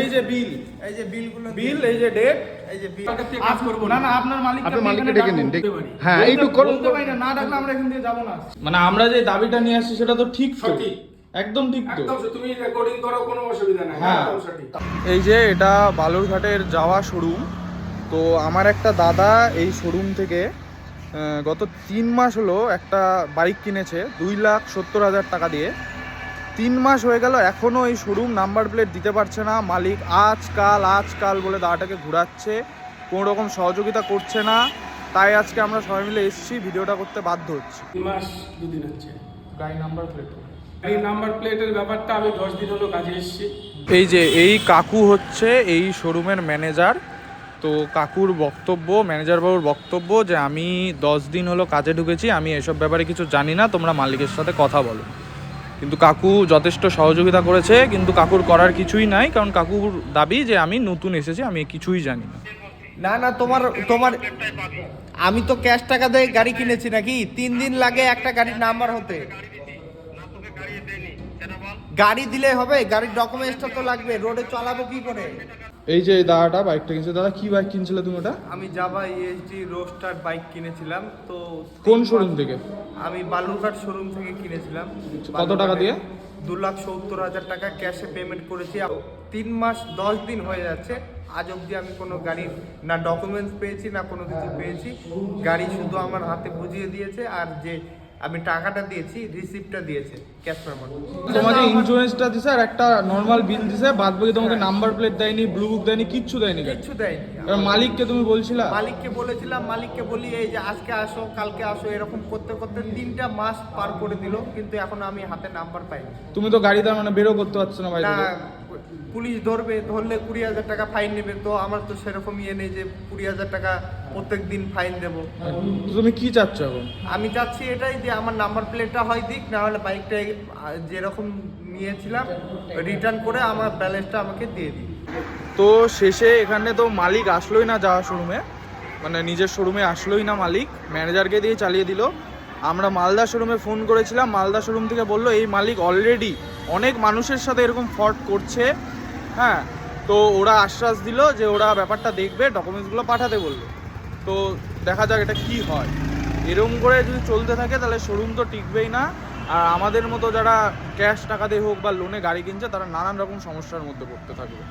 এই যে বিল, এই যে বিলগুলো, বিল এই যে ডেট, এই যে বিল। কাজ করব না। না আপনার মালিক, আপনার মালিককে ডেকে নিন। হ্যাঁ একটু বলতে পারি না ডাকলে আমরা এখান থেকে যাব না। মানে আমরা যে দাবিটা নিয়ে আসছি সেটা তো ঠিক তো, সঠিক, একদম ঠিক তো। একদম তুমি রেকর্ডিং করো, কোনো অসুবিধা নাই, হ্যাঁ। একদম সঠিক। এই যে এটা বালুরঘাটের যাওয়া শোরুম। তো আমার একটা দাদা এই শোরুম থেকে গত 3 মাস হলো একটা বাইক কিনেছে 2,70,000 টাকা দিয়ে। 3 মাস হয়ে গেল, এখনও এই শোরুম নাম্বার প্লেট দিতে পারছে না। মালিক আজকাল বলে দাদাটাকে ঘোরাচ্ছে, কোনো রকম সহযোগিতা করছে না। তাই আজকে আমরা সবাই মিলে এসেছি, ভিডিওটা করতে বাধ্য হচ্ছি। 2 মাস 2 দিন হচ্ছে গাড়ি নাম্বার প্লেট, এই নাম্বার প্লেটের ব্যাপারটা আমি 10 দিন হলো কাজে এসেছি। এই যে এই কাকু হচ্ছে এই শোরুমের ম্যানেজার। তো কাকুর বক্তব্য, ম্যানেজার বাবুর বক্তব্য যে আমি 10 দিন হলো কাজে ঢুকেছি, আমি এসব ব্যাপারে কিছু জানি না, তোমরা মালিকের সাথে কথা বলো। কিন্তু কাকু যথেষ্ট সহযোগিতা করেছে, কিন্তু কাকুর করার কিছুই নাই, কারণ কাকুর দাবি যে আমি নতুন এসেছি, আমি কিছুই জানি না। না না, তোমার আমি তো ক্যাশ টাকা দিয়ে গাড়ি কিনেছি নাকি? 3 দিন লাগে একটা গাড়ির নাম্বার হতে। গাড়ি দিলে হবে? গাড়ির ডকুমেন্টসটা তো লাগবে, রোডে চালাবো কি করে? এই যে দাদাটা বাইকটা কিনছে। দাদা কি বাইক কিনছিলে তুমি ওটা? আমি জাভা ইএসডি রোস্টার বাইক কিনেছিলাম। তো কোন শোরুম থেকে? আমি বালুরঘাট শোরুম থেকে কিনেছিলাম। কত টাকা দিয়ে? 2,70,000 টাকা ক্যাশে পেমেন্ট করেছি। 3 মাস 10 দিন হয়ে যাচ্ছে, আজ অবধি আমি কোনো গাড়ির না ডকুমেন্টস পেয়েছি না কোনো কিছু পেয়েছি। গাড়ি শুধু আমার হাতে বুঝিয়ে দিয়েছে, আর যে আমি টাকাটা দিয়েছি রিসিপ্টটা দিয়েছে ক্যাশ পেমেন্ট। তোমাকে ইন্স্যুরেন্সটা দিছে আর একটা নর্মাল বিল দিছে, বাদ বাকি তোমাকে নাম্বার প্লেট দেয়নি, ব্লু বুক দেয়নি, কিচ্ছু দেয়নি। কিচ্ছু দেয়নি। এবার মালিককে তুমি বলছিলা? মালিককে বলেছিলাম, মালিককে বলি এই যে আজকে আসো কালকে আসো, এরকম করতে করতে 3টা মাস পার করে দিল, কিন্তু এখন আমি হাতে নাম্বার পাইনি। তুমি তো গাড়ি তার মানে বেরো করতে পারছো না বাইরে? না, পুলিশ ধরবে, ধরলে 20,000 টাকা ফাইন নেবে। তো আমার তো সেরকম ইয়ে নেই যে 20,000 টাকা প্রত্যেক দিন ফাইন দেবো। তুমি কি চাচ্ছ এখন? আমি চাচ্ছি এটাই যে আমার নাম্বার প্লেটটা হয় দিক, না হলে বাইকটা যেরকম নিয়েছিলাম রিটার্ন করে আমার ব্যালেন্সটা আমাকে দিয়ে দিই। তো শেষে এখানে তো মালিক আসলোই না যাওয়া শোরুমে, মানে নিজের শোরুমে আসলোই না মালিক, ম্যানেজারকে দিয়ে চালিয়ে দিল। আমরা মালদা শোরুমে ফোন করেছিলাম, মালদা শোরুম থেকে বললো এই মালিক অলরেডি অনেক মানুষের সাথে এরকম ফ্রড করছে। হ্যাঁ, তো ওরা আশ্বাস দিল যে ওরা ব্যাপারটা দেখবে, ডকুমেন্টসগুলো পাঠাতে বললো। তো দেখা যাক এটা কি হয়। এরকম করে যদি চলতে থাকে তাহলে শোরুম তো টিকবেই না। আর আমাদের মতো যারা ক্যাশ টাকা দিয়ে হোক বা লোনে গাড়ি কিনছে, তারা নানান রকম সমস্যার মধ্যে পড়তে থাকবে।